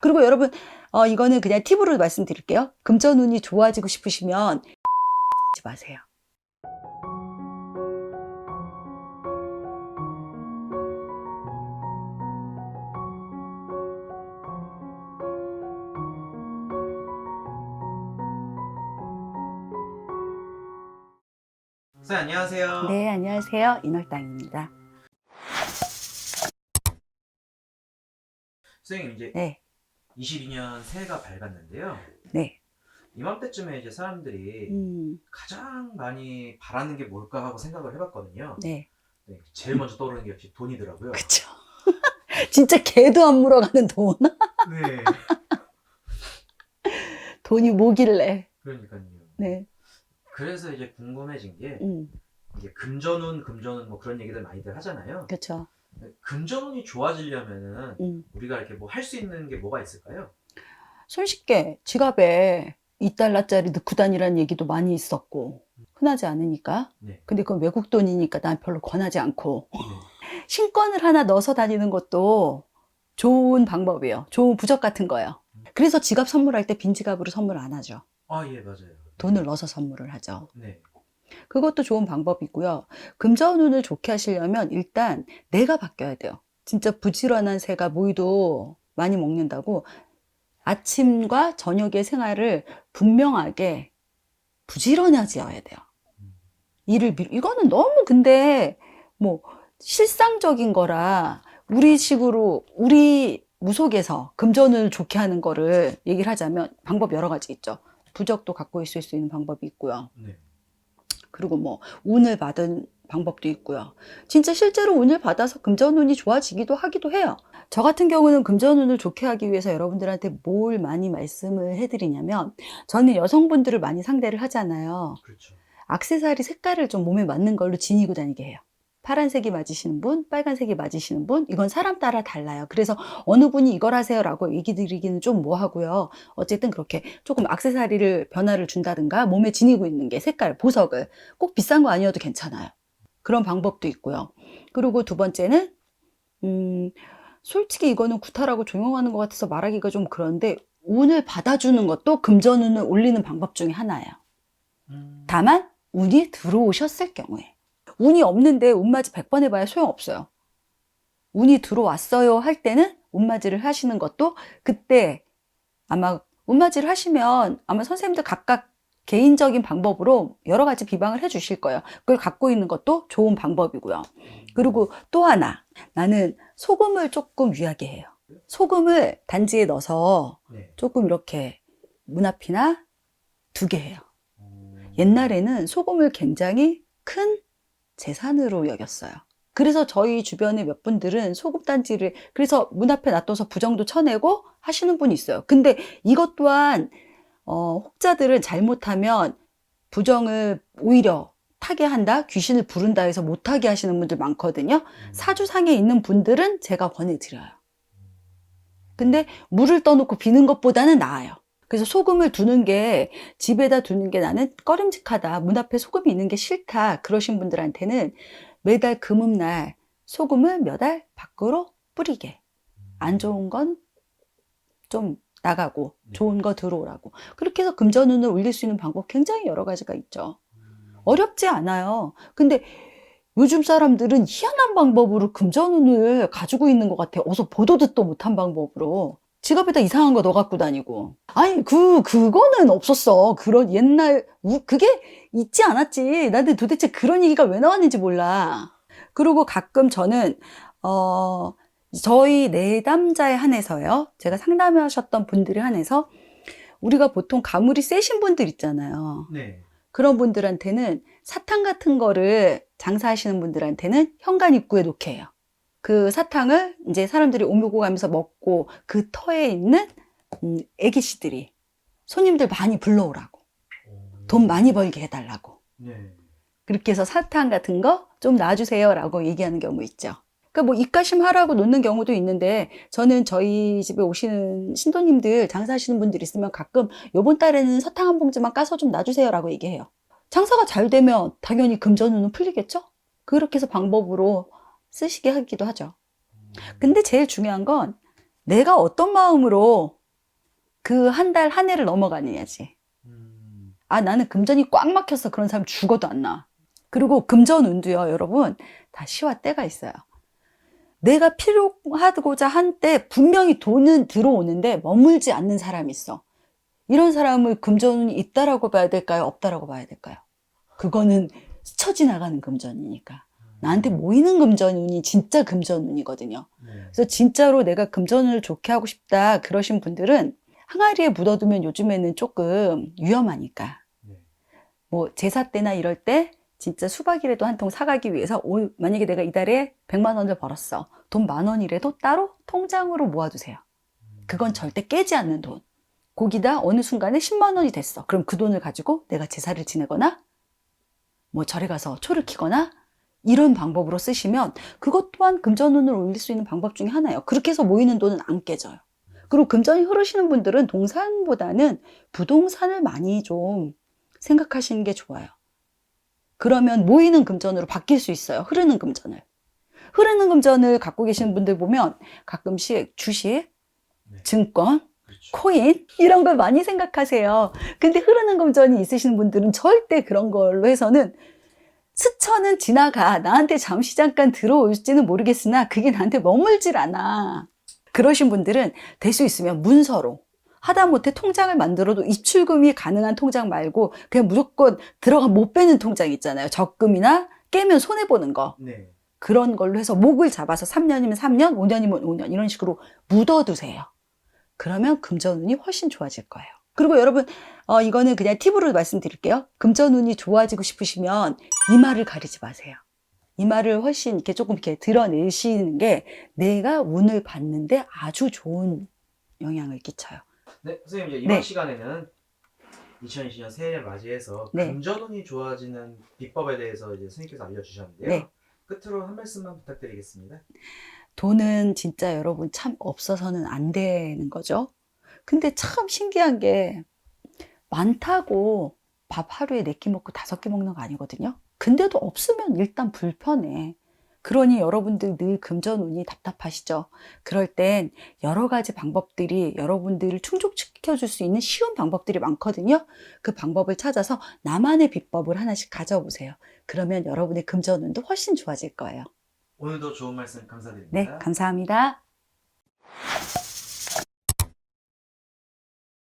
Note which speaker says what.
Speaker 1: 그리고 여러분, 이거는 그냥 팁으로 말씀드릴게요. 금전운이 좋아지고 싶으시면 하지 마세요.
Speaker 2: 선생님 안녕하세요.
Speaker 1: 네, 안녕하세요. 인월당입니다.
Speaker 2: 선생님 이제
Speaker 1: 네,
Speaker 2: 22년 새해가 밝았는데요.
Speaker 1: 네.
Speaker 2: 이맘때쯤에 이제 사람들이 가장 많이 바라는 게 뭘까 하고 생각을 해봤거든요.
Speaker 1: 네.
Speaker 2: 네, 제일 먼저 떠오르는 게 역시 돈이더라고요.
Speaker 1: 그쵸. 진짜 개도 안 물어가는 돈.
Speaker 2: 네.
Speaker 1: 돈이 뭐길래.
Speaker 2: 그러니까요.
Speaker 1: 네.
Speaker 2: 그래서 이제 궁금해진 게
Speaker 1: 음,
Speaker 2: 이게 금전운 뭐 그런 얘기들 많이들 하잖아요.
Speaker 1: 그쵸.
Speaker 2: 금전운이 좋아지려면은
Speaker 1: 음.
Speaker 2: 우리가 이렇게 뭐 할 수 있는 게 뭐가 있을까요?
Speaker 1: 손쉽게 지갑에 2달러짜리 넣고 다니라는 얘기도 많이 있었고, 흔하지 않으니까.
Speaker 2: 네.
Speaker 1: 근데 그건 외국 돈이니까 난 별로 권하지 않고.
Speaker 2: 네.
Speaker 1: 신권을 하나 넣어서 다니는 것도 좋은 방법이에요. 좋은 부적 같은 거예요. 그래서 지갑 선물할 때 빈 지갑으로 선물 안 하죠.
Speaker 2: 아, 예, 맞아요.
Speaker 1: 돈을 넣어서 선물을 하죠.
Speaker 2: 네.
Speaker 1: 그것도 좋은 방법이고요. 금전운을 좋게 하시려면 일단 내가 바뀌어야 돼요. 진짜 부지런한 새가 모이도 많이 먹는다고 아침과 저녁의 생활을 분명하게 부지런해져야 돼요. 이거는 너무 근데 뭐 실상적인 거라 우리 무속에서 금전을 좋게 하는 거를 얘기를 하자면 방법 여러 가지 있죠. 부적도 갖고 있을 수 있는 방법이 있고요.
Speaker 2: 네.
Speaker 1: 그리고 뭐 운을 받은 방법도 있고요. 진짜 실제로 운을 받아서 금전운이 좋아지기도 하기도 해요. 저 같은 경우는 금전운을 좋게 하기 위해서 여러분들한테 뭘 많이 말씀을 해드리냐면, 저는 여성분들을 많이 상대를 하잖아요.
Speaker 2: 그렇죠.
Speaker 1: 액세서리 색깔을 좀 몸에 맞는 걸로 지니고 다니게 해요. 파란색이 맞으시는 분, 빨간색이 맞으시는 분, 이건 사람 따라 달라요. 그래서 어느 분이 이걸 하세요라고 얘기 드리기는 좀 뭐하고요. 어쨌든 그렇게 조금 액세서리를 변화를 준다든가 몸에 지니고 있는 게 색깔, 보석을 꼭 비싼 거 아니어도 괜찮아요. 그런 방법도 있고요. 그리고 두 번째는 솔직히 이거는 구타라고 종용하는 것 같아서 말하기가 좀 그런데 운을 받아주는 것도 금전운을 올리는 방법 중에 하나예요. 다만 운이 들어오셨을 경우에. 운이 없는데 운맞이 100번 해봐야 소용없어요. 운이 들어왔어요 할 때는 운맞이를 하시는 것도, 그때 아마 운맞이를 하시면 아마 선생님들 각각 개인적인 방법으로 여러 가지 비방을 해 주실 거예요. 그걸 갖고 있는 것도 좋은 방법이고요. 그리고 또 하나, 나는 소금을 조금 유하게 해요. 소금을 단지에 넣어서
Speaker 2: 네.
Speaker 1: 조금 이렇게 문 앞이나 두게 해요. 옛날에는 소금을 굉장히 큰 재산으로 여겼어요. 그래서 저희 주변에 몇 분들은 소금단지를 그래서 문 앞에 놔둬서 부정도 쳐내고 하시는 분이 있어요. 근데 이것 또한 혹자들은 잘못하면 부정을 오히려 타게 한다, 귀신을 부른다 해서 못하게 하시는 분들 많거든요. 사주상에 있는 분들은 제가 권해드려요. 근데 물을 떠놓고 비는 것보다는 나아요. 그래서 소금을 두는 게, 집에다 두는 게 나는 꺼림직하다, 문 앞에 소금이 있는 게 싫다, 그러신 분들한테는 매달 금음날 소금을 몇 알 밖으로 뿌리게. 안 좋은 건 좀 나가고 좋은 거 들어오라고. 그렇게 해서 금전운을 올릴 수 있는 방법 굉장히 여러 가지가 있죠. 어렵지 않아요. 근데 요즘 사람들은 희한한 방법으로 금전운을 가지고 있는 것 같아요. 어서 보도 듣도 못한 방법으로. 지갑에다 이상한 거 넣어 갖고 다니고. 아니, 그거는 없었어. 그런 옛날, 그게 있지 않았지. 나한테 도대체 그런 얘기가 왜 나왔는지 몰라. 그리고 가끔 저는, 저희 내담자에 한해서요. 제가 상담하셨던 분들에 한해서 우리가 보통 가물이 세신 분들 있잖아요.
Speaker 2: 네.
Speaker 1: 그런 분들한테는 사탕 같은 거를 장사하시는 분들한테는 현관 입구에 놓게 해요. 그 사탕을 이제 사람들이 오고 가면서 먹고 그 터에 있는 애기씨들이 손님들 많이 불러오라고, 돈 많이 벌게 해달라고,
Speaker 2: 네.
Speaker 1: 그렇게 해서 사탕 같은 거 좀 놔주세요 라고 얘기하는 경우 있죠. 그러니까 뭐 입가심 하라고 놓는 경우도 있는데, 저는 저희 집에 오시는 신도님들 장사하시는 분들 있으면 가끔 요번 달에는 사탕 한 봉지만 까서 좀 놔주세요 라고 얘기해요. 장사가 잘 되면 당연히 금전운은 풀리겠죠? 그렇게 해서 방법으로 쓰시게 하기도 하죠. 근데 제일 중요한 건 내가 어떤 마음으로 그 한 달 한 해를 넘어가느냐지. 아, 나는 금전이 꽉 막혀서 그런 사람 죽어도 안 나와. 그리고 금전운도요, 여러분, 다 시와 때가 있어요. 내가 필요하고자 한 때 분명히 돈은 들어오는데 머물지 않는 사람이 있어. 이런 사람을 금전운이 있다라고 봐야 될까요? 없다라고 봐야 될까요? 그거는 스쳐 지나가는 금전이니까. 나한테 모이는 금전운이 진짜 금전운이거든요. 그래서 진짜로 내가 금전운을 좋게 하고 싶다 그러신 분들은 항아리에 묻어두면 요즘에는 조금 위험하니까. 뭐 제사 때나 이럴 때 진짜 수박이라도 한 통 사가기 위해서 만약에 내가 이달에 100만 원을 벌었어. 돈 10,000원이라도 따로 통장으로 모아두세요. 그건 절대 깨지 않는 돈. 거기다 어느 순간에 10만 원이 됐어. 그럼 그 돈을 가지고 내가 제사를 지내거나 뭐 절에 가서 초를 키거나 이런 방법으로 쓰시면 그것 또한 금전운을 올릴 수 있는 방법 중에 하나예요. 그렇게 해서 모이는 돈은 안 깨져요. 그리고 금전이 흐르시는 분들은 동산보다는 부동산을 많이 좀 생각하시는 게 좋아요. 그러면 모이는 금전으로 바뀔 수 있어요. 흐르는 금전을. 흐르는 금전을 갖고 계시는 분들 보면 가끔씩 주식, 증권, 코인 이런 걸 많이 생각하세요. 근데 흐르는 금전이 있으신 분들은 절대 그런 걸로 해서는 스쳐는 지나가. 나한테 잠시 잠깐 들어올지는 모르겠으나 그게 나한테 머물질 않아. 그러신 분들은 될 수 있으면 문서로 하다못해 통장을 만들어도 입출금이 가능한 통장 말고 그냥 무조건 들어가 못 빼는 통장 있잖아요. 적금이나 깨면 손해보는 거.
Speaker 2: 네.
Speaker 1: 그런 걸로 해서 목을 잡아서 3년이면 3년, 5년이면 5년 이런 식으로 묻어두세요. 그러면 금전운이 훨씬 좋아질 거예요. 그리고 여러분 이거는 그냥 팁으로 말씀드릴게요. 금전운이 좋아지고 싶으시면 이마를 가리지 마세요. 이마를 훨씬 이렇게 조금 이렇게 드러내시는 게 내가 운을 받는데 아주 좋은 영향을 끼쳐요.
Speaker 2: 네, 선생님 이제 이번
Speaker 1: 네.
Speaker 2: 시간에는 2020년 새해를 맞이해서
Speaker 1: 네.
Speaker 2: 금전운이 좋아지는 비법에 대해서 이제 선생님께서 알려주셨는데요.
Speaker 1: 네.
Speaker 2: 끝으로 한 말씀만 부탁드리겠습니다.
Speaker 1: 돈은 진짜 여러분 참 없어서는 안 되는 거죠. 근데 참 신기한 게 많다고 밥 하루에 4끼 먹고 5끼 먹는 거 아니거든요. 근데도 없으면 일단 불편해. 그러니 여러분들 늘 금전운이 답답하시죠? 그럴 땐 여러 가지 방법들이 여러분들을 충족시켜줄 수 있는 쉬운 방법들이 많거든요. 그 방법을 찾아서 나만의 비법을 하나씩 가져보세요. 그러면 여러분의 금전운도 훨씬 좋아질 거예요.
Speaker 2: 오늘도 좋은 말씀 감사드립니다.
Speaker 1: 네, 감사합니다.